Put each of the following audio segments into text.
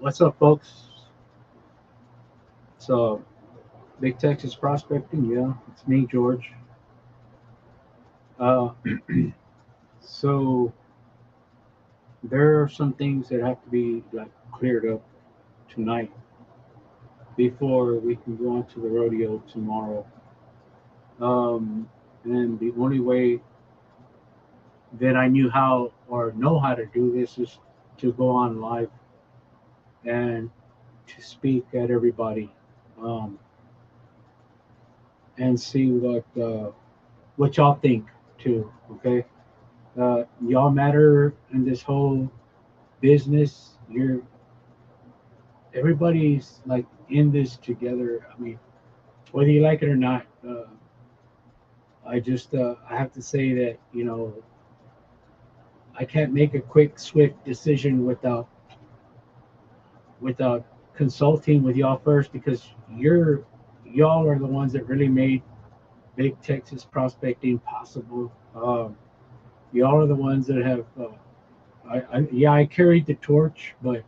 What's up, folks? So, Big Texas Prospecting, yeah, it's me, George. Uh, so, there are some things that have to be like cleared up tonight before we can go on to the rodeo tomorrow. And the only way that I knew how or know how to do this is to go on live and to speak at everybody, um, and see what y'all think too. Okay, y'all matter in this whole business. You're Everybody's like in this together. I mean, whether you like it or not. I have to say that I can't make a quick, swift decision without consulting with y'all first, because y'all are the ones that really made Big Texas Prospecting possible. Y'all are the ones that have. Yeah, I carried the torch, but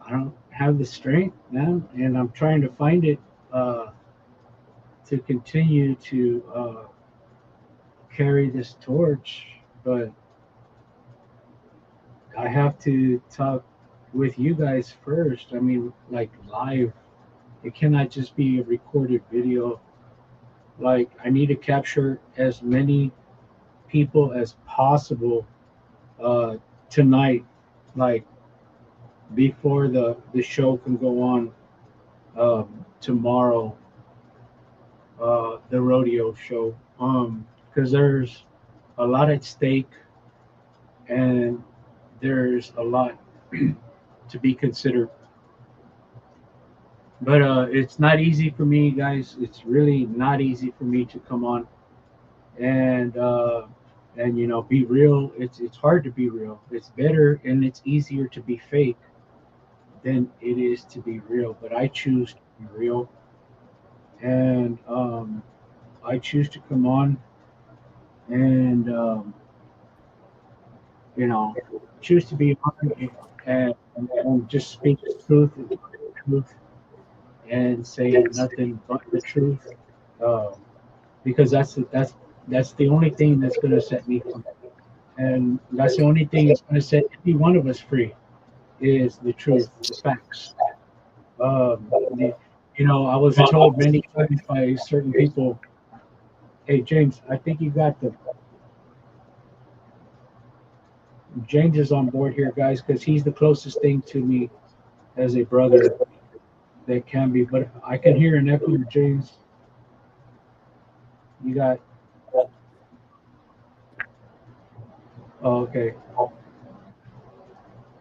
I don't have the strength, man, and I'm trying to find it, uh, to continue to carry this torch. But I have to talk with you guys first. I mean, like live. It cannot just be a recorded video. Like, I need to capture as many people as possible uh, tonight, like before the show can go on tomorrow, the rodeo show. Because there's a lot at stake, and there's a lot to be considered. But it's not easy for me, guys. It's really not easy for me to come on and be real. It's hard to be real. It's better and it's easier to be fake than it is to be real. But I choose to be real, and I choose to come on and you know choose to be on and just speak the truth, and say nothing but the truth. Um, because that's the only thing that's going to set me free, and that's the only thing that's going to set any one of us free is the truth, the facts. The, I was told many times by certain people, "Hey, James, I think you got the James is on board here, guys, because he's the closest thing to me as a brother that can be." But I can hear an echo, James. You got. Oh, okay.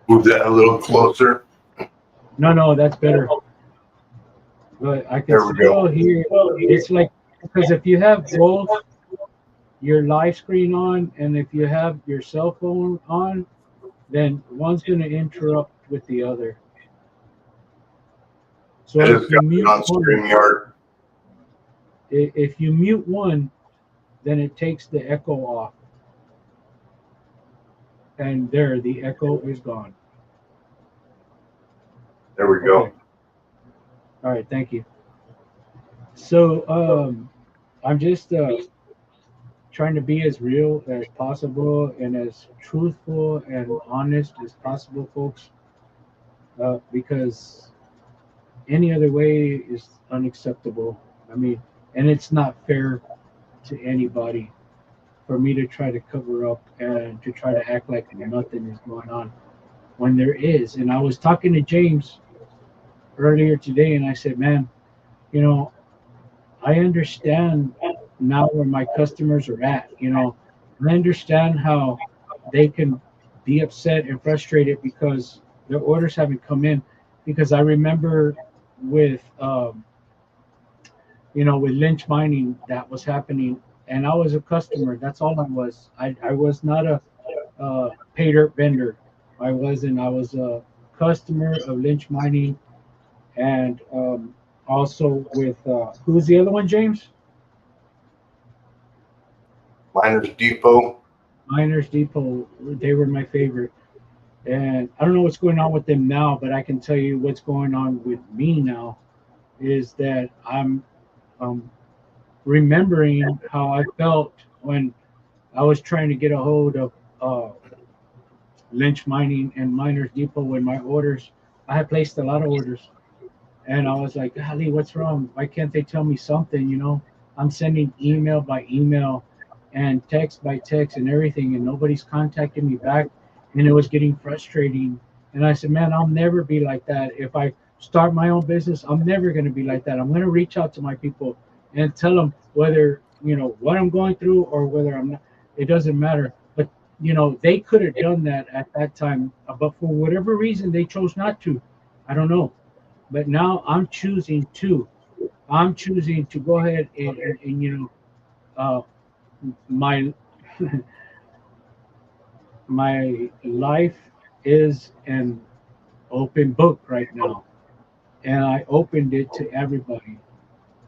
Move that a little closer. No, no, that's better. But I can There we go. still hear. It's like, because if you have both your live screen on and if you have your cell phone on, then one's going to interrupt with the other. So I if just you got it mute on one, StreamYard. if you mute one, then it takes the echo off, and there the echo is gone. There we go. Okay. All right. Thank you. So I'm just trying to be as real as possible and as truthful and honest as possible, folks, because any other way is unacceptable. I mean, and it's not fair to anybody for me to try to cover up and to try to act like nothing is going on when there is. And I was talking to James earlier today, and I said, man, you know, I understand now where my customers are at. I understand how they can be upset and frustrated because their orders haven't come in. Because I remember with with Lynch Mining, that was happening, and I was a customer. That's all I was. I was not a pay dirt vendor. I wasn't. I was a customer of Lynch Mining, and also with who's the other one, James? Miners Depot. Miners Depot. They were my favorite. And I don't know what's going on with them now, but I can tell you what's going on with me now is that I'm um, remembering how I felt when I was trying to get a hold of uh, Lynch Mining and Miners Depot when my orders, I had placed a lot of orders. And I was like, golly, what's wrong? Why can't they tell me something? I'm sending email by email and text by text and everything, and nobody's contacting me back. And it was getting frustrating. And I said, man, I'll never be like that. If I start my own business, I'm never going to be like that. I'm going to reach out to my people and tell them whether, what I'm going through or whether I'm not. It doesn't matter. But, they could have done that at that time. But for whatever reason, they chose not to. I don't know, but now I'm choosing to go ahead and uh, my my life is an open book right now, and I opened it to everybody.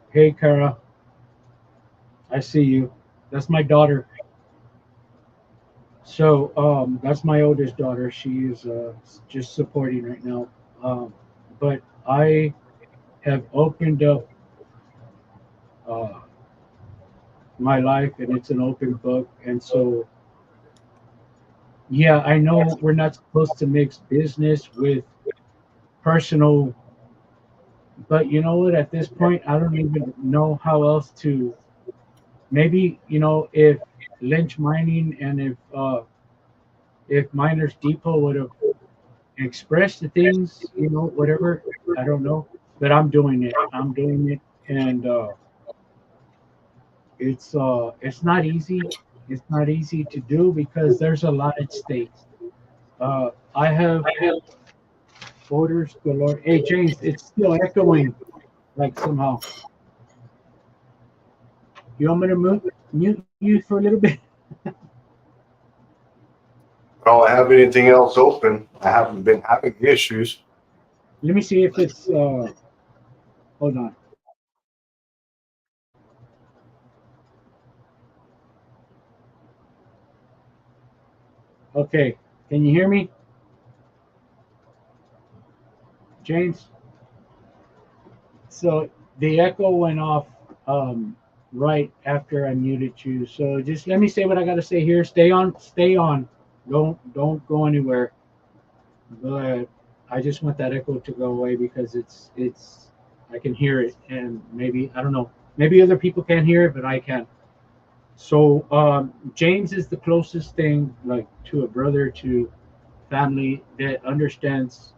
Hey, Kara, I see you. That's my daughter. So that's my oldest daughter. She is just supporting right now. But I have opened up uh, my life, and it's an open book. And so, yeah, I know we're not supposed to mix business with personal, but you know what? At this point, I don't even know how else to. Maybe if Lynch Mining and if Miners Depot would have expressed the things, whatever. I don't know, but I'm doing it. I'm doing it, and it's not easy. It's not easy to do because there's a lot at stake. I have orders galore. Hey, James, it's still echoing like somehow. You want me to mute you for a little bit? I don't have anything else open. I haven't been having issues. Let me see if it's. Hold on. Okay, can you hear me, James? So the echo went off um, right after I muted you. So just let me say what I got to say here. Stay on. Stay on. Don't go anywhere. But I just want that echo to go away because it's I can hear it, and maybe I don't know. Maybe other people can't hear it, but I can. So James is the closest thing, like to a brother, to family that understands.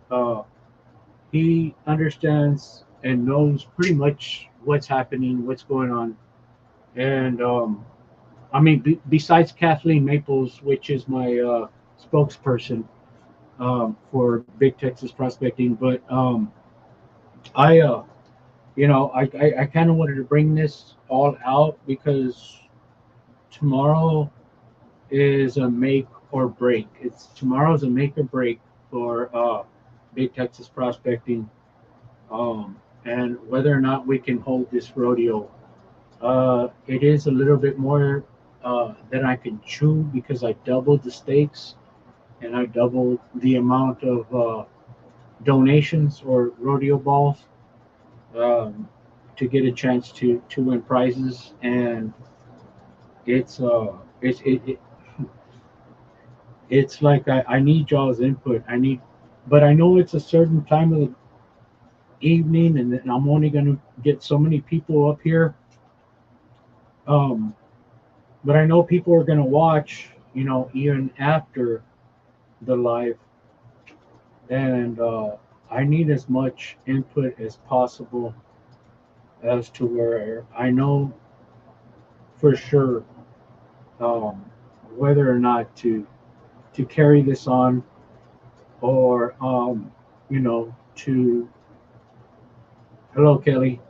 He understands and knows pretty much what's happening, what's going on, and I mean, besides Kathleen Maples, which is my spokesperson for Big Texas Prospecting, but I, I kind of wanted to bring this all out because tomorrow is a make or break. It's tomorrow's a make or break for Big Texas Prospecting, and whether or not we can hold this rodeo. It is a little bit more than I can chew because I doubled the stakes and I doubled the amount of donations or rodeo balls um, to get a chance to win prizes, and it's it's like I need y'all's input. But I know it's a certain time of the evening, and then I'm only gonna get so many people up here. Um, but I know people are gonna watch, even after the live, and I need as much input as possible as to where I know for sure um, whether or not to carry this on or to hello Kelly,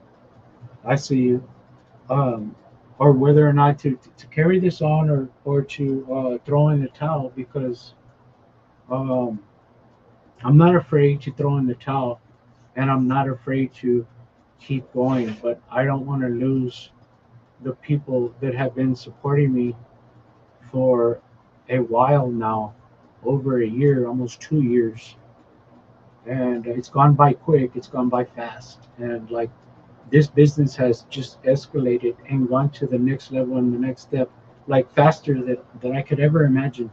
I see you, um, or whether or not to carry this on or to throw in the towel because um, I'm not afraid to throw in the towel and I'm not afraid to keep going, but I don't want to lose the people that have been supporting me for a while now. over a year, almost 2 years, and it's gone by quick. It's gone by fast, and like this business has just escalated and gone to the next level and the next step, like faster than I could ever imagine.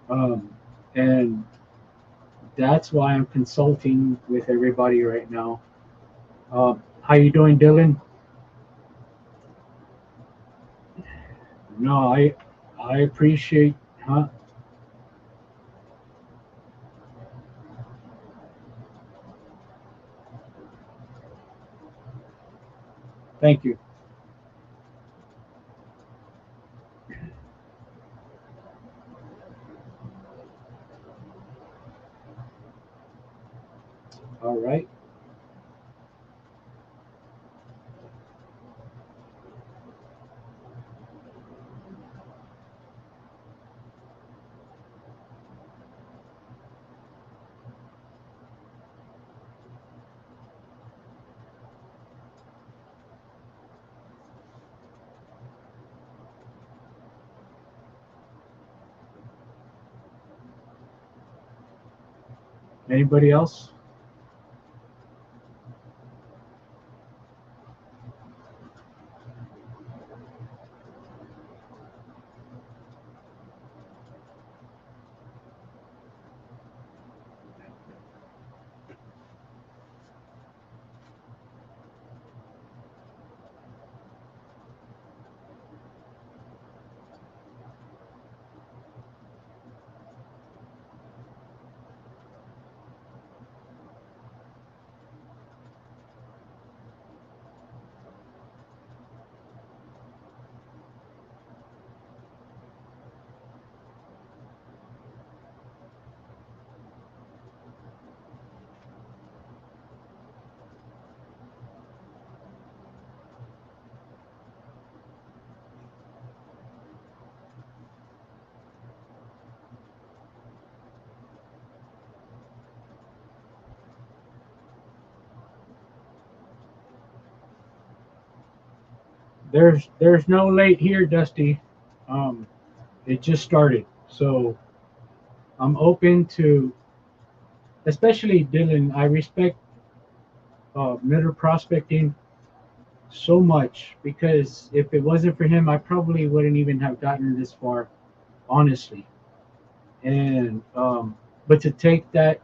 Um, and that's why I'm consulting with everybody right now. How you doing, Dylan? No, I appreciate, huh? Thank you. All right. Anybody else? There's no late here, Dusty. Um, it just started, so I'm open to, especially Dylan. I respect Miller Prospecting so much because if it wasn't for him, I probably wouldn't even have gotten this far, honestly. And but to take that,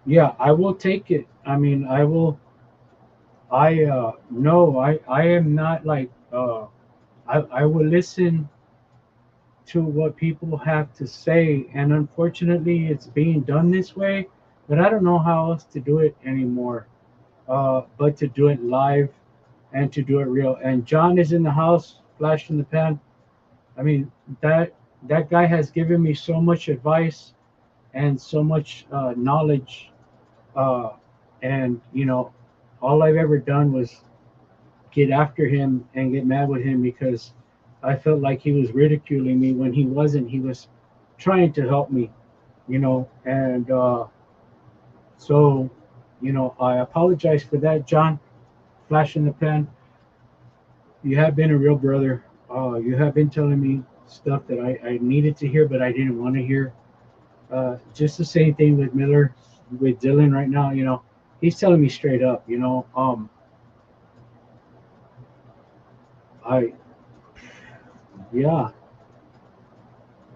yeah, I will take it. I mean, I will. I no, I am not like I will listen to what people have to say, and unfortunately, it's being done this way. But I don't know how else to do it anymore. But to do it live and to do it real. And John is in the house, flash in the pan. I mean, that that guy has given me so much advice and so much knowledge. Uh, and all I've ever done was get after him and get mad with him because I felt like he was ridiculing me when he wasn't. He was trying to help me, and so, I apologize for that, John. Flash in the pan. You have been a real brother. You have been telling me stuff that I needed to hear, but I didn't want to hear. Just the same thing with Miller, with Dylan right now. He's telling me straight up. I yeah,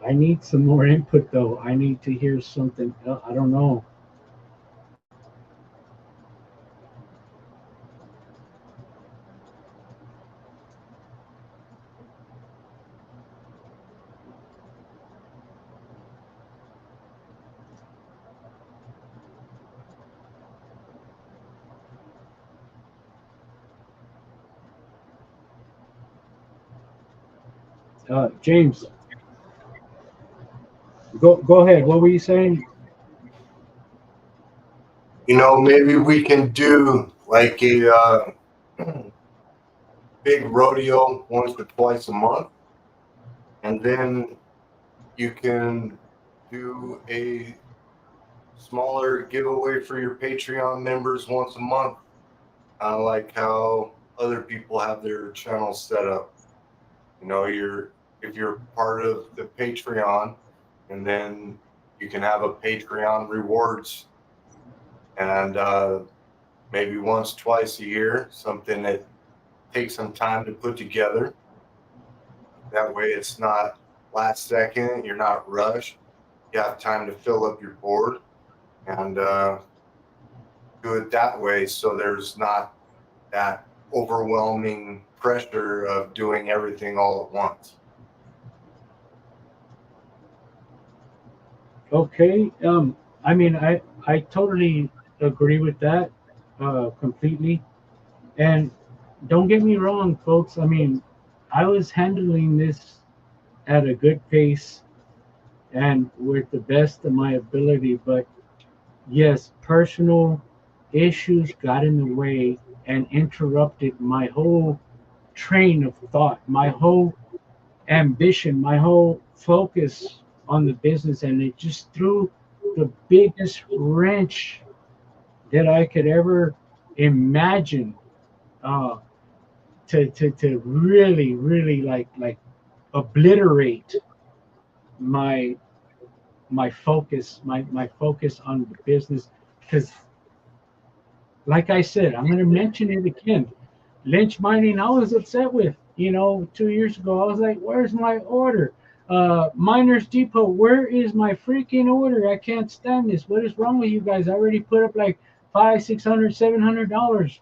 I need some more input though. I need to hear something. I don't know. James, go ahead. What were you saying? Maybe we can do like a big rodeo once or twice a month, and then you can do a smaller giveaway for your Patreon members once a month. I like how other people have their channels set up. You're if you're part of the Patreon, and then you can have a Patreon rewards, and maybe once, twice a year, something that takes some time to put together. That way it's not last second, you're not rushed. You have time to fill up your board and do it that way, so there's not that overwhelming pressure of doing everything all at once. Okay. I mean, I totally agree with that, completely. And don't get me wrong, folks. I mean, I was handling this at a good pace and with the best of my ability, but yes, personal issues got in the way and interrupted my whole train of thought, my whole ambition, my whole focus on the business, and it just threw the biggest wrench that I could ever imagine, uh, to really, really like obliterate my my focus on the business. Because like I said, I'm going to mention it again. Lynch Mining, I was upset with. 2 years ago, I was like, "Where's my order?" Miners Depot, where is my freaking order? I can't stand this. What is wrong with you guys? I already put up like $500, $600, $700.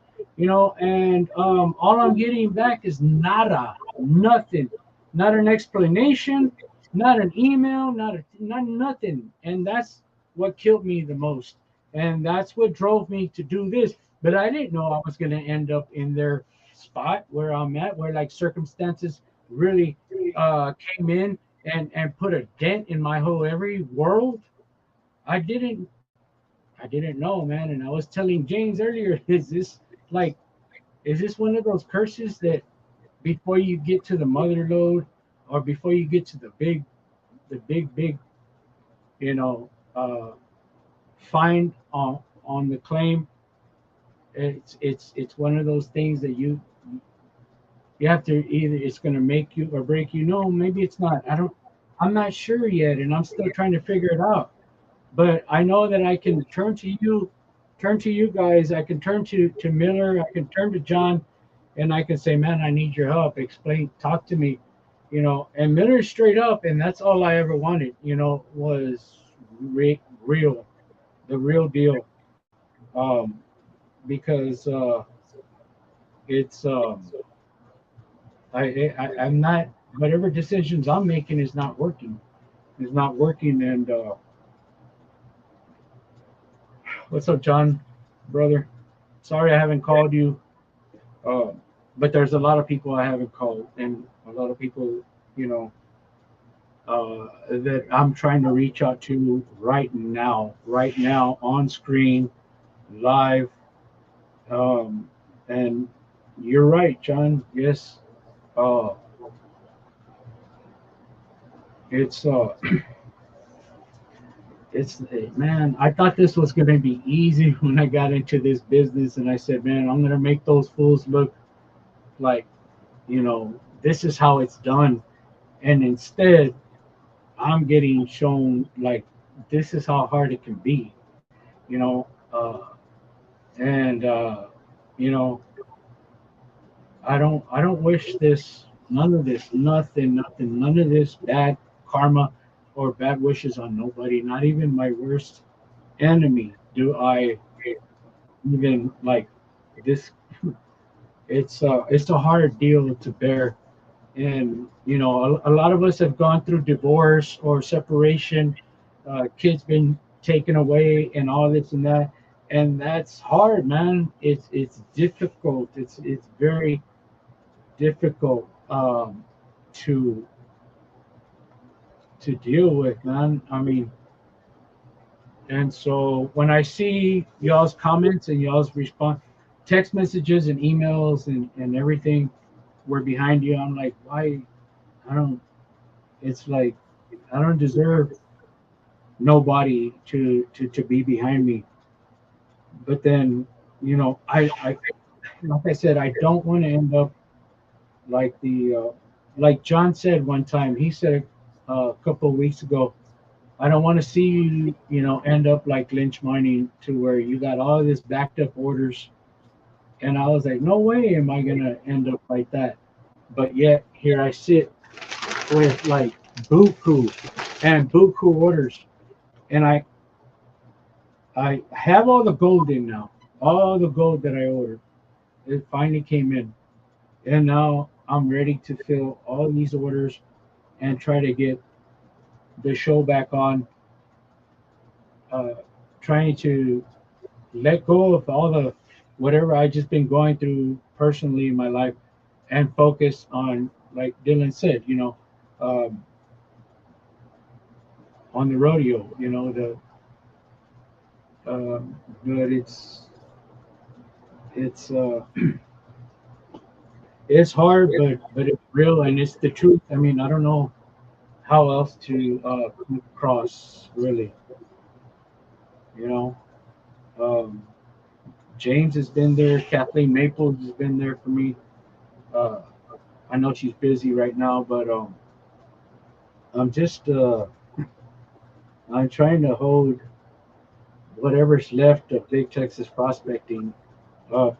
And all I'm getting back is nada, nothing, not an explanation, not an email, not nothing. And that's what killed me the most. And that's what drove me to do this. But I didn't know I was going to end up in their spot where I'm at, where like circumstances really came in and put a dent in my whole every world. I didn't I didn't know, man. And I was telling James earlier, like is this one of those curses that before you get to the mother load or before you get to the big you know uh find on the claim, it's one of those things that you have to either it's going to make you or break you. No, maybe it's not. I'm not sure yet, and I'm still trying to figure it out. But I know that I can turn to you guys. I can turn to Miller. I can turn to John, and I can say, man, I need your help. Explain, talk to me. And Miller's straight up, and that's all I ever wanted. Was real, the real deal. Um, because it's I'm not, whatever decisions I'm making is not working. Is not working. And what's up, John, brother? Sorry I haven't called you, uh, but there's a lot of people I haven't called, and a lot of people, you know, that I'm trying to reach out to right now on screen, live. Um, and you're right, John. Yes, uh, it's it's man. I thought this was gonna be easy when I got into this business, and I said, man, I'm gonna make those fools look like, this is how it's done. And instead, I'm getting shown like this is how hard it can be, you know. And you know, I don't wish this, none of this, nothing, none of this bad karma or bad wishes on nobody, not even my worst enemy. Do I even like this? It's a hard deal to bear. And a lot of us have gone through divorce or separation, kids been taken away and all this and that, and that's hard, man. It's difficult. It's very difficult, to deal with, man. I mean, and so when I see y'all's comments and y'all's response, text messages and emails and everything, we're behind you. I'm like, why? I don't. It's like I don't deserve nobody to be behind me. But then, I like I said, I don't want to end up like like John said one time. He said a couple of weeks ago. I don't want to see you, end up like Lynch Mining to where you got all this backed up orders. And I was like, no way am I gonna end up like that. But yet here I sit with like buku and buku orders, and I have all the gold in now. All the gold that I ordered, it finally came in, and now I'm ready to fill all these orders and try to get the show back on. Uh, Trying to let go of all the whatever I just been going through personally in my life and focus on, like Dylan said, um, on the rodeo. But it's it's hard, but it's real and it's the truth. I mean, I don't know how else to come across really. You know, um, James has been there. Kathleen Maples has been there for me. Uh, I know she's busy right now, but I'm just I'm trying to hold whatever's left of Big Texas Prospecting up,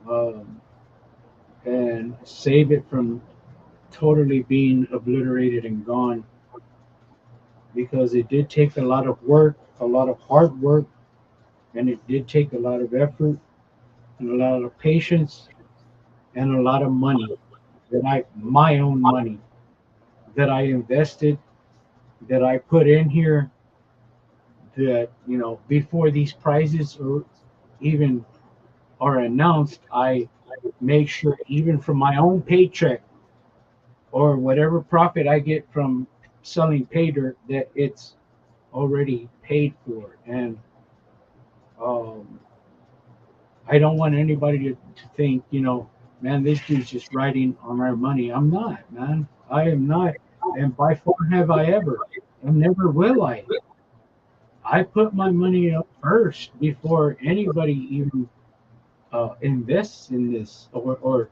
um, and save it from totally being obliterated and gone, because it did take a lot of work, a lot of hard work, and it did take a lot of effort and a lot of patience and a lot of money, my own money that I invested, that I put in here, that, before these prizes or even are announced, I make sure even from my own paycheck or whatever profit I get from selling pay dirt, that it's already paid for. And um, I don't want anybody to think, man, this dude's just riding on our money. I'm not, man. I am not. And by far have I ever. And never will I. I put my money up first before anybody even invests in this, or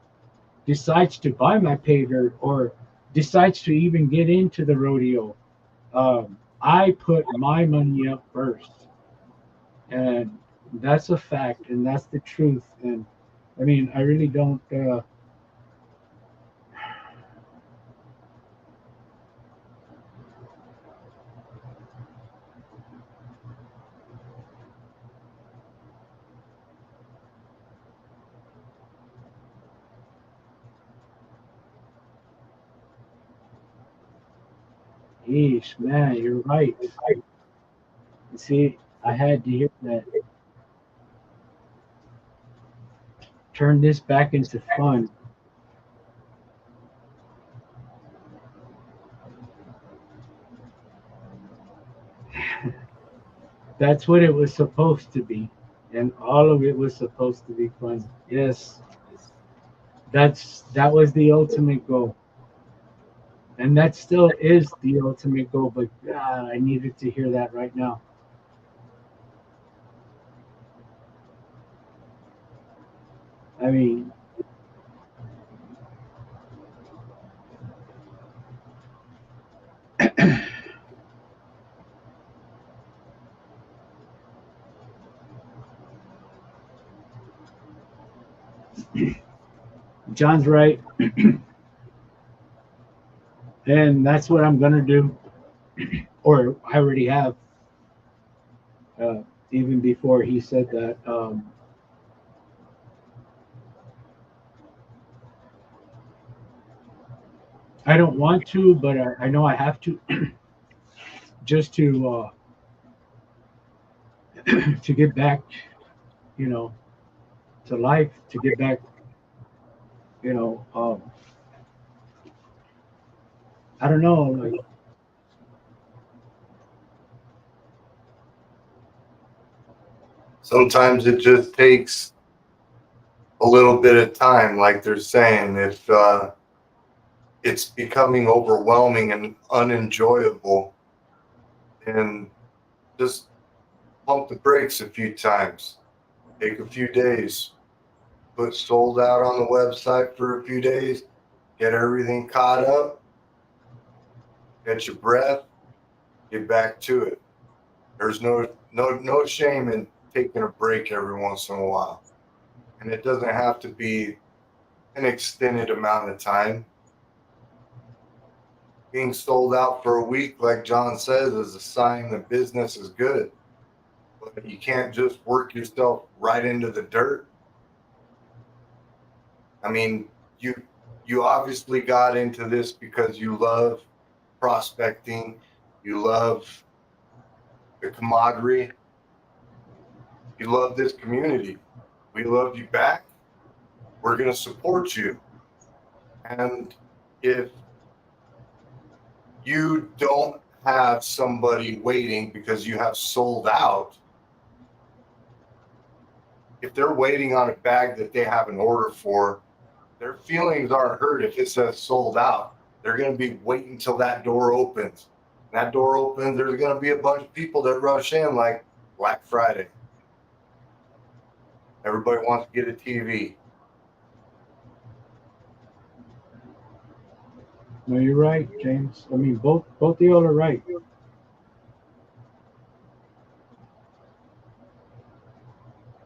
decides to buy my pay dirt, or decides to even get into the rodeo. I put my money up first. And that's a fact, and that's the truth. And I mean, I really don't. Yeesh, man, you're right. See, I had to hear that. Turn this back into fun. That's what it was supposed to be, and all of it was supposed to be fun. Yes, that was the ultimate goal, and that still is the ultimate goal. But God, I needed to hear that right now. I mean, John's right, and that's what I'm gonna do, or I already have. Uh, Even before he said that, I don't want to, but I know I have to, just to get back, you know, to life, to get back, you know. I don't know, like, Sometimes it just takes a little bit of time, like they're saying. If it's becoming overwhelming and unenjoyable, and just pump the brakes a few times. Take a few days, put sold out on the website for a few days, get everything caught up, get your breath, get back to it. There's no shame in taking a break every once in a while. And it doesn't have to be an extended amount of time. Being sold out for a week, like John says, is a sign that business is good. But you can't just work yourself right into the dirt. I mean, you obviously got into this because you love prospecting, you love the camaraderie, you love this community. We love you back. We're going to support you. And if you don't have somebody waiting because you have sold out, if they're waiting on a bag that they have an order for, their feelings aren't hurt if it says sold out. They're going to be waiting till that door opens. When that door opens, there's going to be a bunch of people that rush in like Black Friday. Everybody wants to get a TV. No, you're right, James. I mean, both of y'all are right.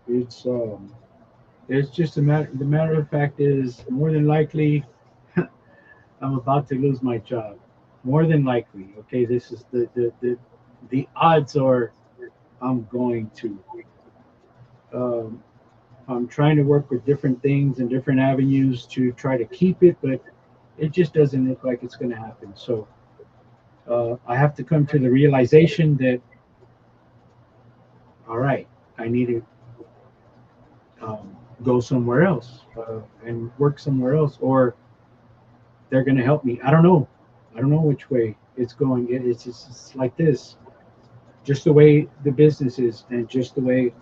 It's just a matter. The matter of fact is, more than likely, I'm about to lose my job. More than likely, okay. This is the odds are I'm going to. Um, I'm trying to work with different things and different avenues to try to keep it, but it just doesn't look like it's going to happen. So I have to come to the realization that, all right, I need to go somewhere else and work somewhere else, or they're going to help me. I don't know. I don't know which way it's going. It's like this, just the way the business is, and just the way,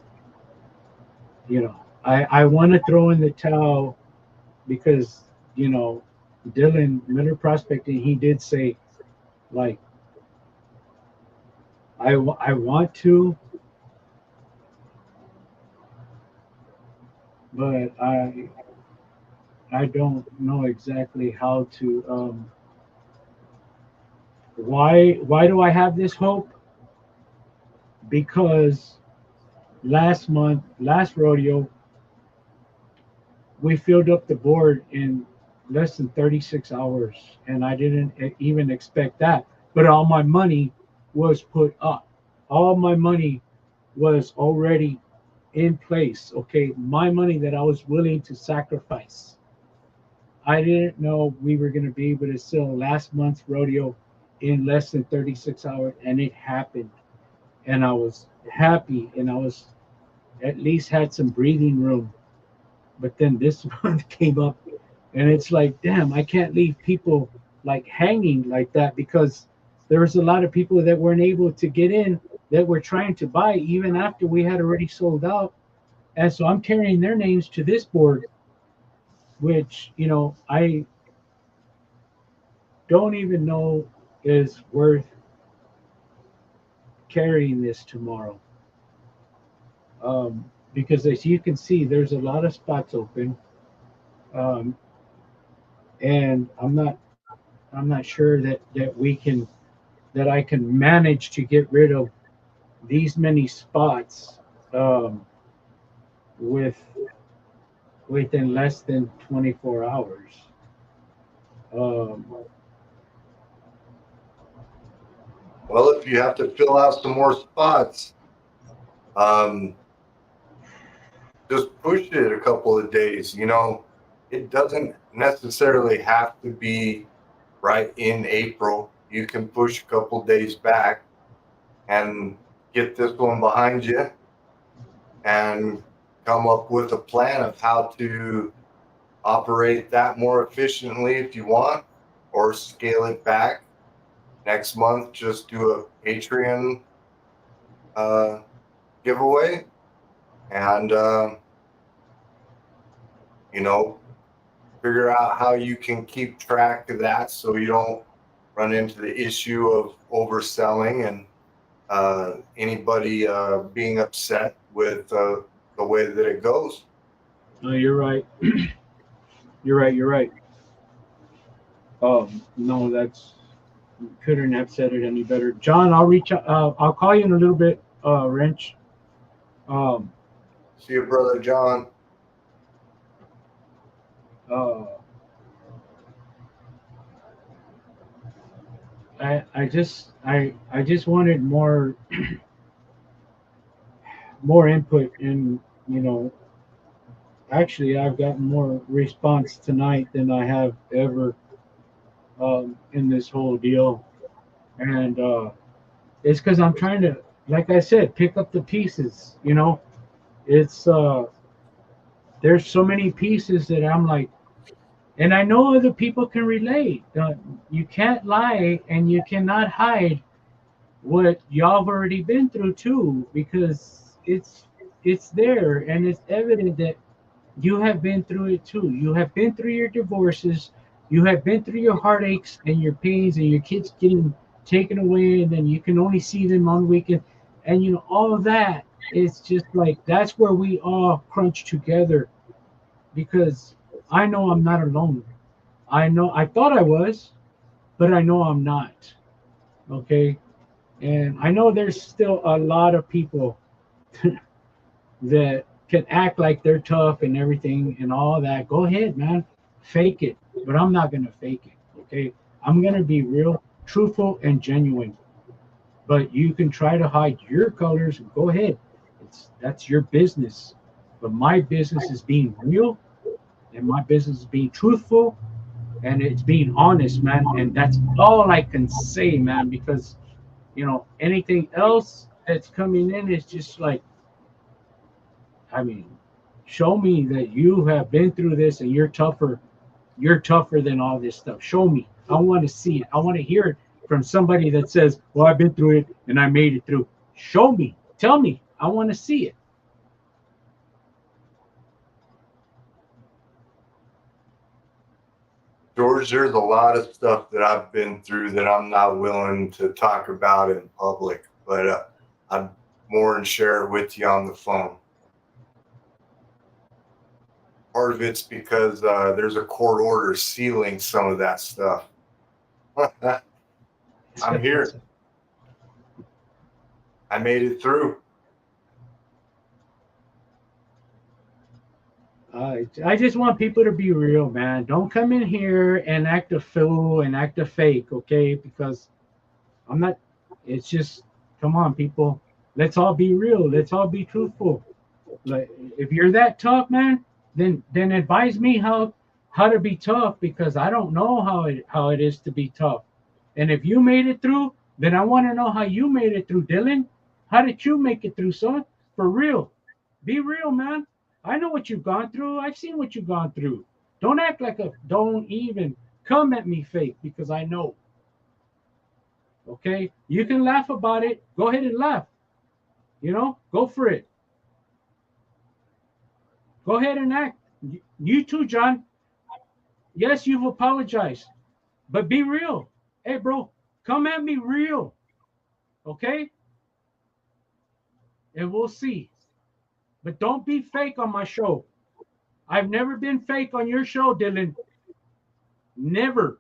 I want to throw in the towel because, Dylan Miller Prospecting, he did say, like, I want to, but I don't know exactly how to. Why do I have this hope? Because last rodeo, we filled up the board in less than 36 hours, and I didn't even expect that. But all my money was put up. All my money was already in place. Okay, my money that I was willing to sacrifice. I didn't know we were going to be able to sell last month's rodeo in less than 36 hours, and it happened. And I was happy, and I was at least had some breathing room. But then this month came up, and it's like, damn, I can't leave people like hanging like that, because there was a lot of people that weren't able to get in that were trying to buy even after we had already sold out. And so I'm carrying their names to this board, which, I don't even know is worth carrying this tomorrow. Because as you can see, there's a lot of spots open. Um, and I'm not sure that I can manage to get rid of these many spots um, with within less than 24 hours. Um, Well, if you have to fill out some more spots, just push it a couple of days. It doesn't necessarily have to be right in April. You can push a couple of days back and get this one behind you and come up with a plan of how to operate that more efficiently if you want, or scale it back. Next month, just do a Patreon giveaway, and figure out how you can keep track of that so you don't run into the issue of overselling and anybody being upset with the way that it goes. no, you're right. You're right. No, couldn't have said it any better. John, I'll reach out. I'll call you in a little bit, Wrench. Um, See you, brother John. uh, I just wanted more input, and actually I've gotten more response tonight than I have ever in this whole deal, and it's because I'm trying to, like I said, pick up the pieces. It's there's so many pieces that I'm like, and I know other people can relate. You can't lie and you cannot hide what y'all have already been through too, because it's there and it's evident that you have been through it too. You have been through your divorces, you have been through your heartaches and your pains and your kids getting taken away, and then you can only see them on the weekend, and all of that. It's just like that's where we all crunch together, because I know I'm not alone. I know I thought I was, but I know I'm not. Okay. And I know there's still a lot of people that can act like they're tough and everything and all that. Go ahead, man. Fake it. But I'm not going to fake it. Okay. I'm going to be real, truthful, and genuine. But you can try to hide your colors. Go ahead. That's your business. But my business is being real, and my business is being truthful, and it's being honest, man. And that's all I can say, man, because anything else that's coming in is just like, I mean, show me that you have been through this and you're tougher than all this stuff. Show me. I want to see it. I want to hear it from somebody that says, well, I've been through it and I made it through. Show me. Tell me. I want to see it. George, there's a lot of stuff that I've been through that I'm not willing to talk about in public, but I'm more than share it with you on the phone. Part of it's because there's a court order sealing some of that stuff. I'm here. I made it through. I just want people to be real, man. Don't come in here and act a fool and act a fake, okay? Because I'm not. It's just, come on, people. Let's all be real. Let's all be truthful. Like, if you're that tough, man, then advise me how to be tough, because I don't know how it is to be tough. And if you made it through, then I want to know how you made it through, Dylan. How did you make it through, son? For real. Be real, man. I know what you've gone through. I've seen what you've gone through. Don't even come at me fake, because I know. Okay? You can laugh about it. Go ahead and laugh. Go for it. Go ahead and act. You too, John. Yes, you've apologized, but be real. Hey, bro, come at me real. Okay? And we'll see. But don't be fake on my show. I've never been fake on your show, Dylan. Never.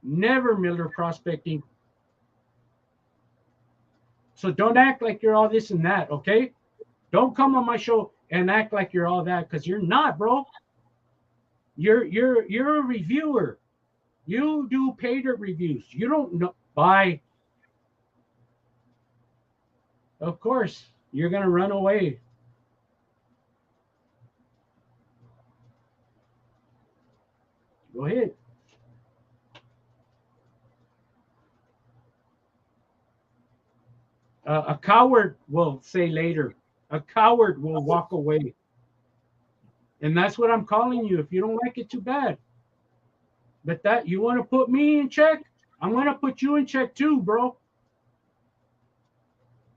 Never, Miller Prospecting. So don't act like you're all this and that, okay? Don't come on my show and act like you're all that, because you're not, bro. You're a reviewer. You do paid reviews. You don't know. Bye. Of course, you're gonna run away. Go ahead. A coward will say later. A coward will walk away. And that's what I'm calling you. If you don't like it, too bad. But that you want to put me in check, I'm going to put you in check too, bro.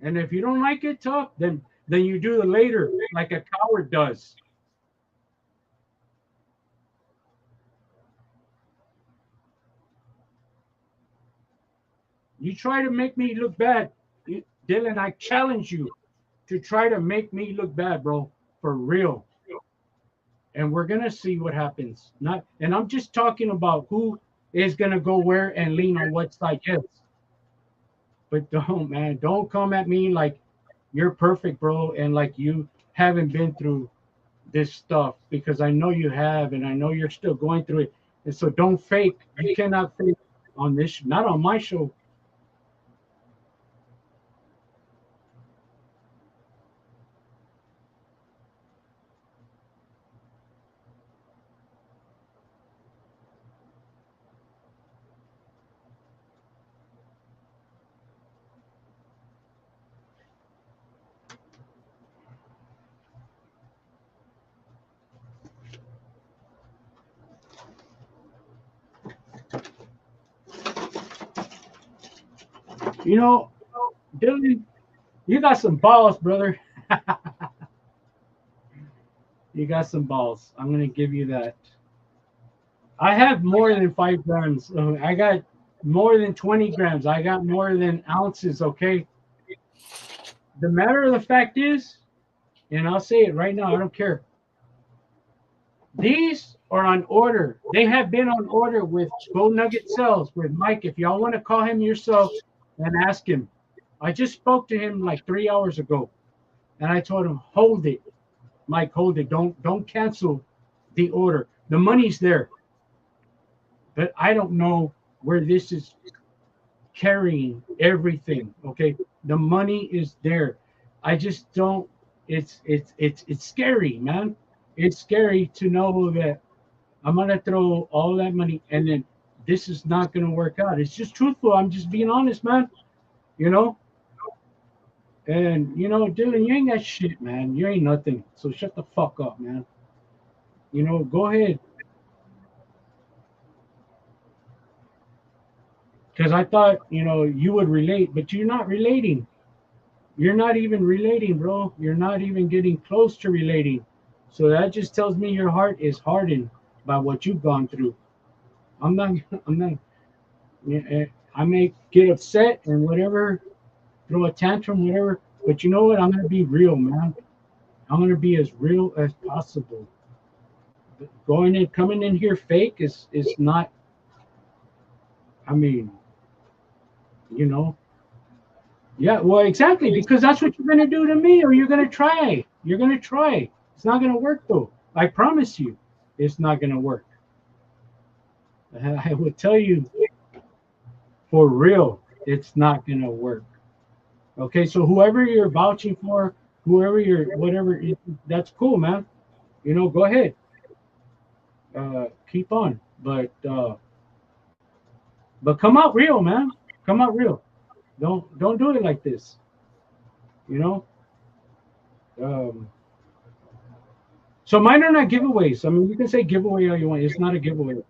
And if you don't like it, tough, then you do the later like a coward does. You try to make me look bad, Dylan. I challenge you to try to make me look bad, bro, for real. And we're gonna see what happens. Not, and I'm just talking about who is gonna go where and lean on what side. Yes, but don't, man, don't come at me like you're perfect, bro, and like you haven't been through this stuff, because I know you have, and I know you're still going through it. And so don't fake. You cannot fake on this, not on my show. You know, Dylan, you got some balls, brother. You got some balls. I'm gonna give you that. I have more than 5 grams. I got more than 20 grams. I got more than ounces. Okay. The matter of the fact is, and I'll say it right now, I don't care. These are on order. They have been on order with Gold Nugget Cells, with Mike. If y'all want to call him yourself and ask him, I just spoke to him like 3 hours ago, and I told him, hold it, Mike, hold it. Don't cancel the order. The money's there, but I don't know where this is carrying everything. Okay, the money is there. I just don't. It's scary, man. It's scary to know that I'm gonna throw all that money and then this is not gonna work out. It's just truthful. I'm just being honest, man. You know. And Dylan, you ain't got shit, man. You ain't nothing. So shut the fuck up, man. Go ahead. Because I thought, you would relate, but you're not relating. You're not even relating, bro. You're not even getting close to relating. So that just tells me your heart is hardened by what you've gone through. I'm not, I'm not, I may get upset and whatever, throw a tantrum, whatever, but you know what? I'm going to be real, man. I'm going to be as real as possible. Coming in here fake is not, I mean, you know, yeah, well, exactly, because that's what you're going to do to me, or you're going to try. You're going to try. It's not going to work, though. I promise you, it's not going to work. I will tell you for real, it's not going to work. Okay, so whoever you're vouching for, whoever you're, whatever, that's cool, man. Go ahead, keep on, but come out real, man. Come out real. Don't do it like this. You know. Um, so mine are not giveaways. I mean, you can say giveaway all you want. It's not a giveaway.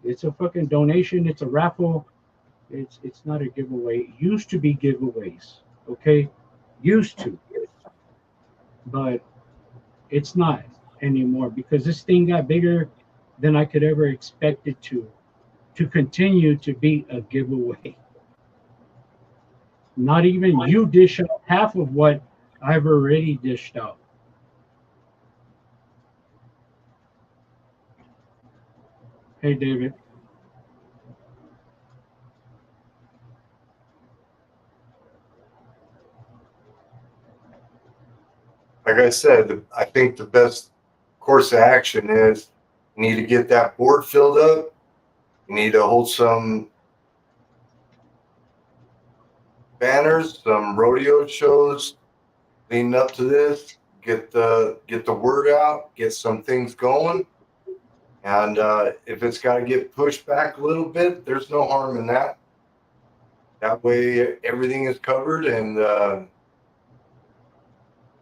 It's a fucking donation. It's a raffle. It's not a giveaway. It used to be giveaways. Okay, used to, but it's not anymore because this thing got bigger than I could ever expect it to continue to be a giveaway. Not even you dish out half of what I've already dished out. Hey, David. Like I said, I think the best course of action is you need to get that board filled up. You need to hold some banners, some rodeo shows leading up to this. Get the word out. Get some things going. And if it's got to get pushed back a little bit, there's no harm in that. That way, everything is covered and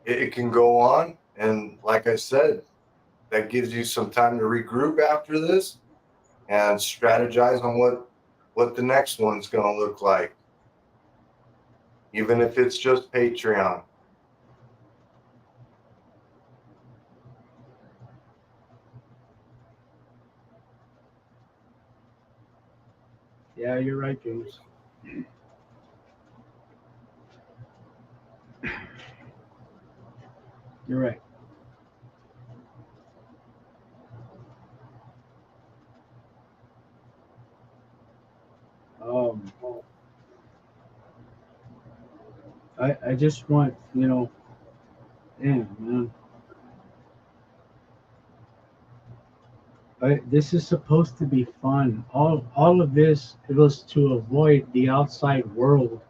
it can go on. And like I said, that gives you some time to regroup after this and strategize on what the next one's going to look like, even if it's just Patreon. Yeah, you're right, James. You're right. I just want, damn, man. This is supposed to be fun. All of this was to avoid the outside world,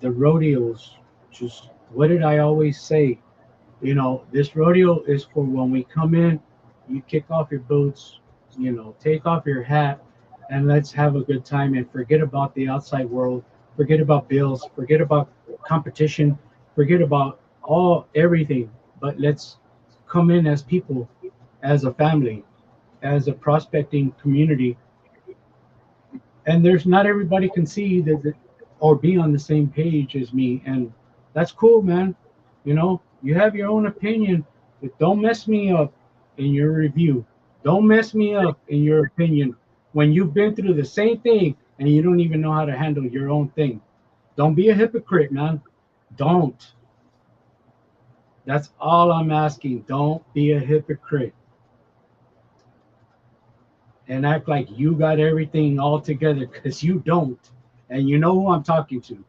the rodeos. Just what did I always say? This rodeo is for when we come in, you kick off your boots, take off your hat, and let's have a good time and forget about the outside world, forget about bills, forget about competition, forget about everything. But let's come in as people, as a family, as a prospecting community. And there's not everybody can see or be on the same page as me, and that's cool, man. You have your own opinion, but don't mess me up in your review. Don't mess me up in your opinion when you've been through the same thing and you don't even know how to handle your own thing. Don't be a hypocrite, man. Don't. That's all I'm asking. Don't be a hypocrite and act like you got everything all together, because you don't. And you know who I'm talking to.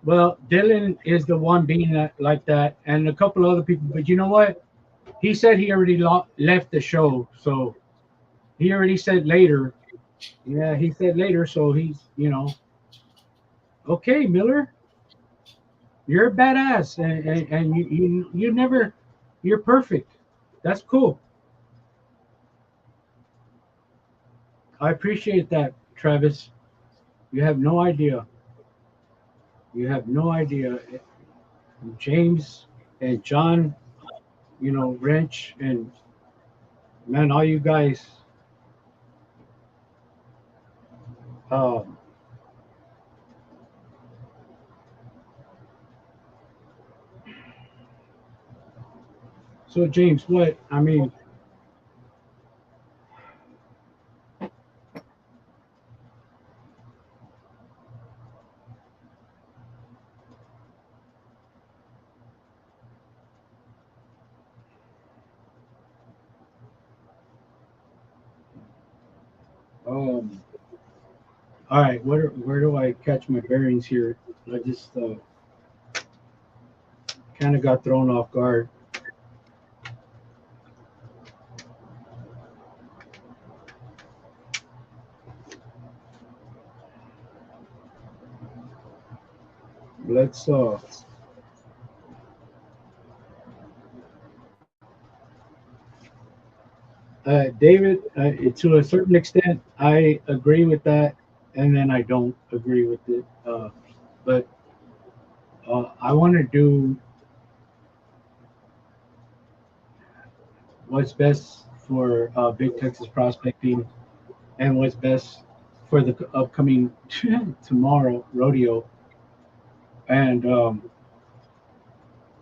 Well, Dylan is the one being like that, and a couple other people. But you know what? He said he already left the show, so he already said later. Yeah, he said later, so he's okay, Miller, you're a badass, and you never, you're perfect. That's cool. I appreciate that, Travis. You have no idea. You have no idea. James and John, Wrench and man, all you guys. Um, so James, what I mean, um, all right, where do I catch my bearings here? I just kind of got thrown off guard. Let's David, to a certain extent, I agree with that, and then I don't agree with it. But I want to do what's best for Big Texas Prospecting and what's best for the upcoming tomorrow rodeo, and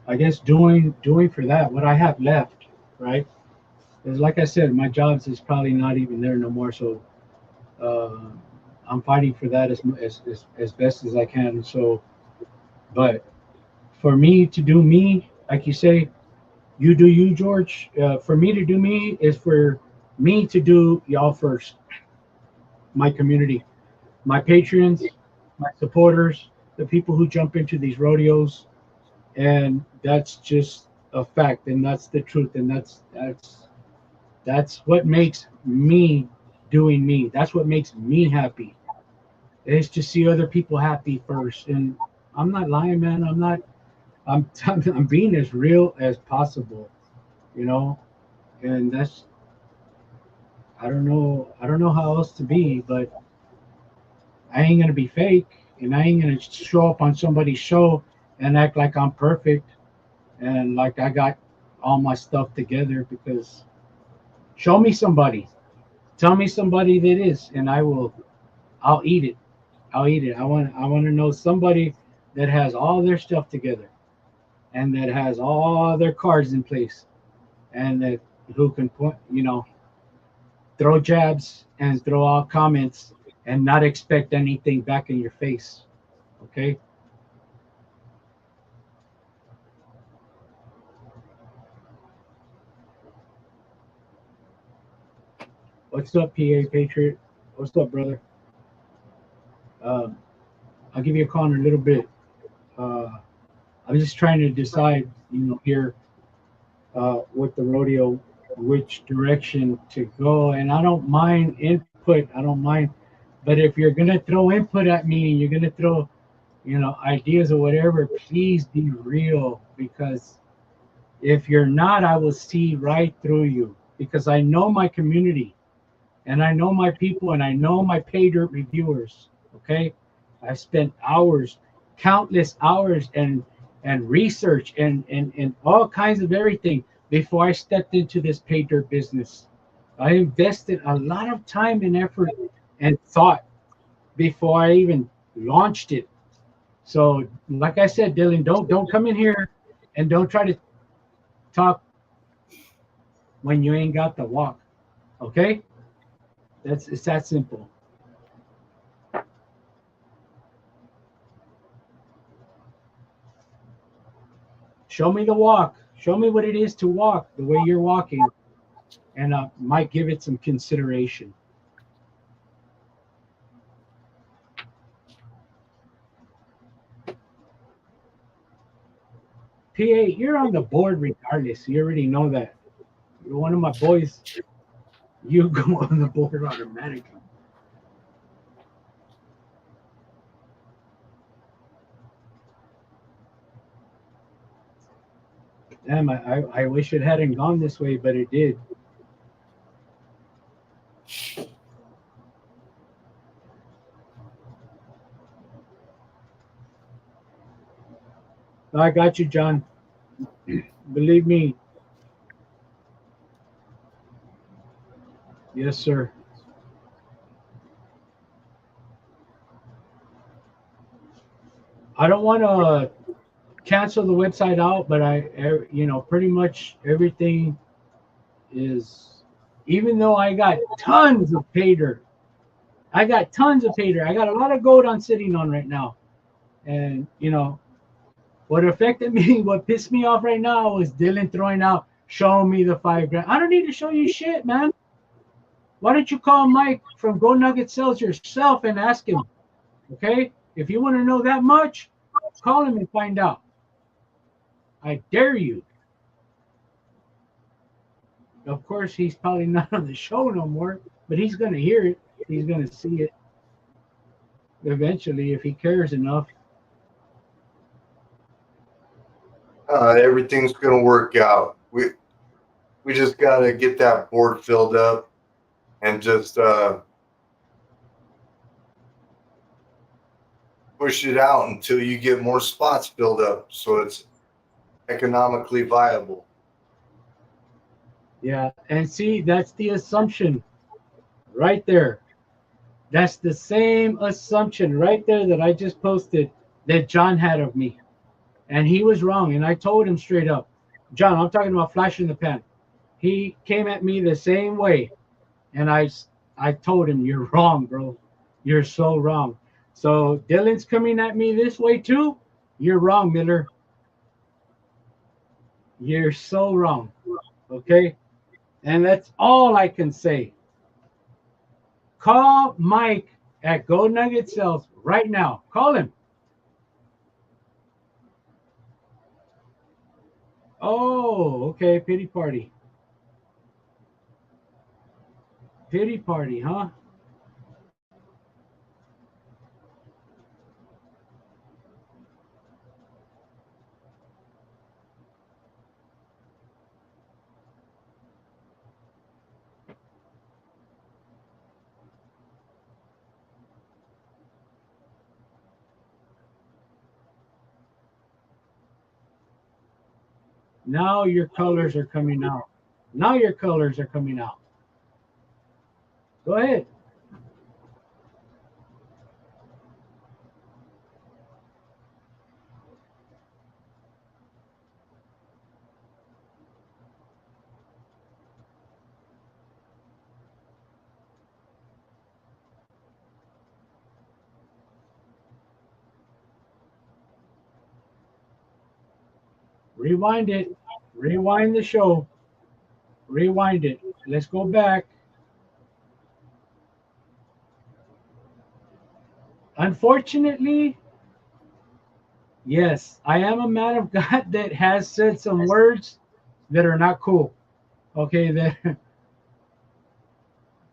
I guess doing for that what I have left, right? Because like I said, my jobs is probably not even there no more, so uh, I'm fighting for that as best as I can. So, but for me to do me, like you say, you do you, George. For me to do me is for me to do y'all first, my community, my patrons, my supporters, the people who jump into these rodeos, and that's just a fact, and that's the truth, and that's what makes me doing me. That's what makes me happy. Is to see other people happy first, and I'm not lying, man. I'm not. I'm being as real as possible, you know, and that's I don't know. I don't know how else to be, but I ain't gonna be fake, and I ain't gonna show up on somebody's show and act like I'm perfect and like I got all my stuff together. Because show me somebody, tell me somebody that is, and I'll eat it. I'll eat it. I want to know somebody that has all their stuff together and that has all their cards in place and that who can point, throw jabs and throw out comments and not expect anything back in your face. Okay. What's up, PA Patriot? What's up, brother? Um, I'll give you a call in a little bit. Uh, I'm just trying to decide, here with the rodeo, which direction to go. And I don't mind input. I don't mind. But if you're gonna throw input at me and you're gonna throw, ideas or whatever, please be real. Because if you're not, I will see right through you. Because I know my community, and I know my people, and I know my pay dirt reviewers. Okay, I spent hours, countless hours, and research and all kinds of everything before I stepped into this pay dirt business. I invested a lot of time and effort and thought before I even launched it. So, like I said, Dylan, don't come in here and don't try to talk when you ain't got the walk. Okay, it's that simple. Show me the walk. Show me what it is to walk the way you're walking, and I might give it some consideration. PA, you're on the board regardless. You already know that. You're one of my boys. You go on the board automatically. Damn, I wish it hadn't gone this way, but it did. I got you, John. Believe me. Yes, sir. I don't want to cancel the website out, but pretty much everything is, even though I got tons of pay dirt, I got tons of pay dirt. I got a lot of gold on sitting on right now. And, what affected me, what pissed me off right now was Dylan throwing out, show me the 5 grand. I don't need to show you shit, man. Why don't you call Mike from Go Nugget Sales yourself and ask him? Okay? If you want to know that much, call him and find out. I dare you. Of course, he's probably not on the show no more, but he's going to hear it. He's going to see it eventually if he cares enough. Everything's gonna work out. We just gotta get that board filled up and just push it out until you get more spots filled up, so it's economically viable. Yeah, and see, that's the assumption right there. That's the same assumption right there that I just posted that John had of me. And he was wrong. And I told him straight up, John, I'm talking about flash in the pan. He came at me the same way. And I told him, you're wrong, bro. You're so wrong. So Dylan's coming at me this way too. You're wrong, Miller. You're so wrong. Okay. And that's all I can say. Call Mike at Go Nugget Sales right now. Call him. Oh, okay. Pity party. Pity party, huh? Now your colors are coming out. Now your colors are coming out. Go ahead. Rewind it. Rewind the show. Rewind it. Let's go back. Unfortunately, yes, I am a man of God that has said some words that are not cool. Okay, that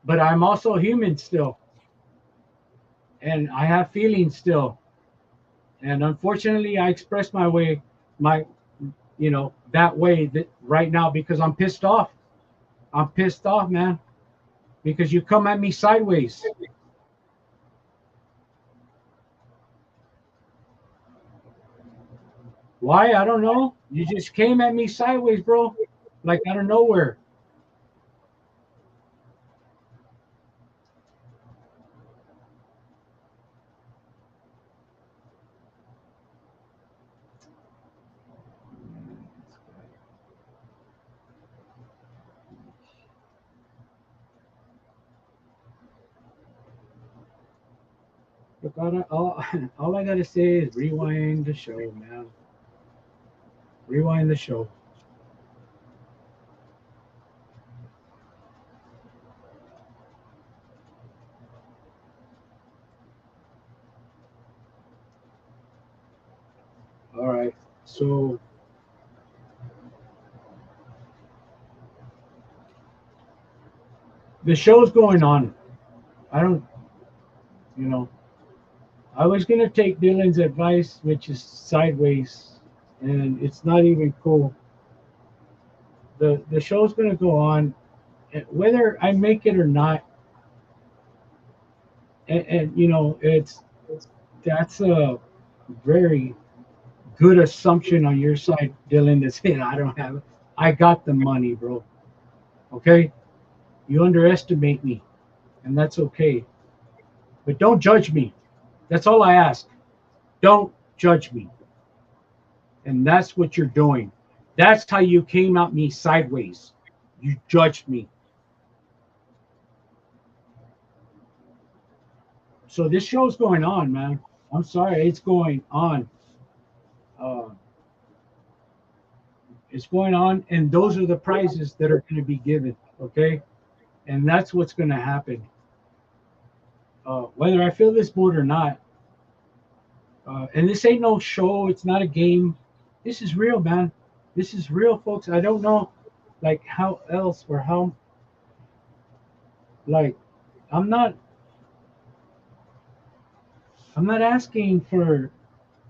but I'm also human still, and I have feelings still. And unfortunately, I express my way, my that way that right now because I'm pissed off. I'm pissed off, man, because you come at me sideways. Why? I don't know. You just came at me sideways, bro, like out of nowhere. Look, all I gotta say is rewind the show, man. Rewind the show. All right. So the show's going on. I don't, you know, I was gonna take Dylan's advice, which is sideways, and it's not even cool. The show's gonna go on, whether I make it or not, and it's that's a very good assumption on your side, Dylan, to say I don't have it. I got the money, bro. Okay, you underestimate me, and that's okay. But don't judge me. That's all I ask. Don't judge me. And that's what you're doing. That's how you came at me sideways. You judged me. So this show's going on, man. I'm sorry, it's going on. Uh, it's going on, and those are the prizes that are going to be given. Okay, and that's what's going to happen. Whether I feel this board or not, and this ain't no show. It's not a game. This is real, man. This is real, folks. I don't know, like how else or how like I'm not I'm not asking for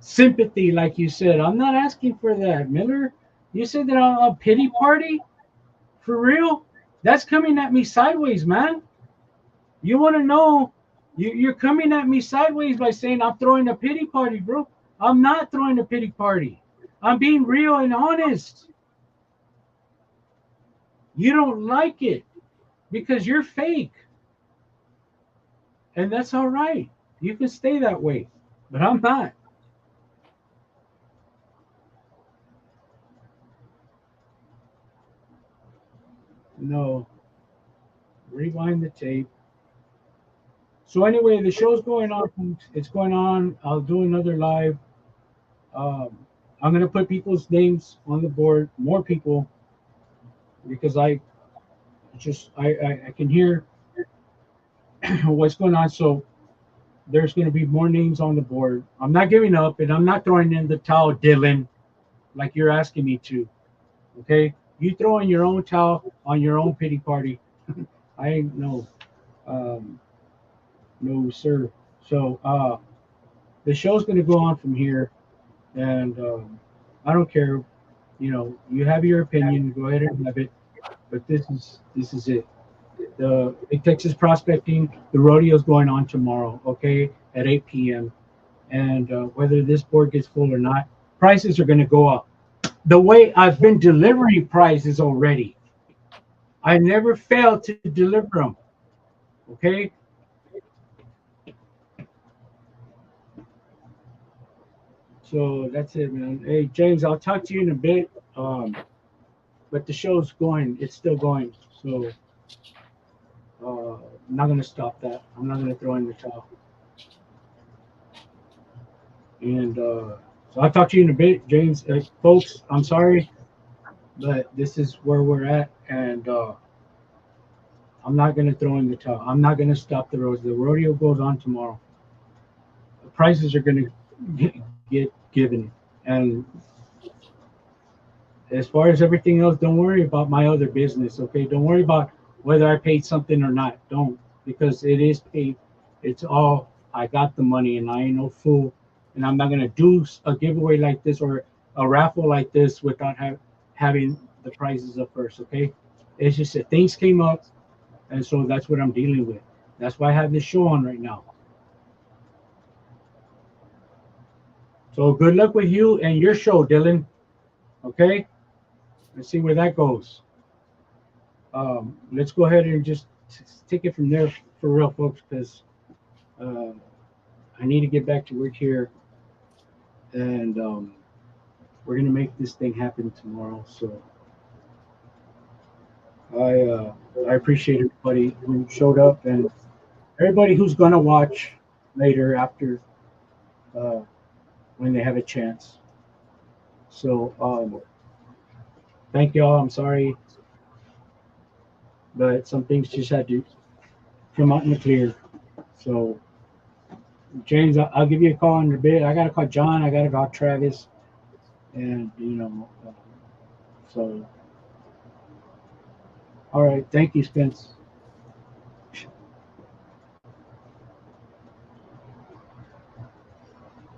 sympathy, like you said. I'm not asking for that, Miller. You said that a pity party for real. That's coming at me sideways, man. You want to know? You're coming at me sideways by saying I'm throwing a pity party, bro. I'm not throwing a pity party. I'm being real and honest. You don't like it because you're fake, and that's all right. You can stay that way, but I'm not. No, rewind the tape. So anyway, the show's going on. It's going on. I'll do another live. Um, I'm gonna put people's names on the board, more people, because I can hear what's going on. So there's gonna be more names on the board. I'm not giving up, and I'm not throwing in the towel, Dylan, like you're asking me to. Okay, you throw in your own towel on your own pity party. I ain't no, um, no sir. So the show's gonna go on from here, and I don't care. You have your opinion. Go ahead and have it. But this is it. The Big Texas Prospecting, the rodeo's going on tomorrow. Okay, at 8 p.m. And whether this board gets full or not, prices are going to go up. The way I've been delivering prices already, I never fail to deliver them. Okay, so that's it, man. Hey, James, I'll talk to you in a bit. But the show's going; it's still going. So I'm not going to stop that. I'm not going to throw in the towel. And So I'll talk to you in a bit, James. Folks, I'm sorry, but this is where we're at, and I'm not going to throw in the towel. I'm not going to stop the rodeo. The rodeo goes on tomorrow. The prizes are going to get given, and as far as everything else, don't worry about my other business, okay? Don't worry about whether I paid something or not. Don't, because it is paid. It's all, I got the money, and I ain't no fool. And I'm not going to do a giveaway like this or a raffle like this without having the prizes up first, okay? It's just that things came up, and so that's what I'm dealing with. That's why I have this show on right now. So good luck with you and your show, Dylan, okay? Let's see where that goes. Let's go ahead and just take it from there for real, folks, because I need to get back to work here, and we're gonna make this thing happen tomorrow. So I appreciate everybody who showed up and everybody who's gonna watch later after uh, when they have a chance. So thank y'all. I'm sorry, but some things just had to come out in the clear. So James, I'll give you a call in a bit. I gotta call John. I gotta call Travis, and so. All right, thank you, Spence.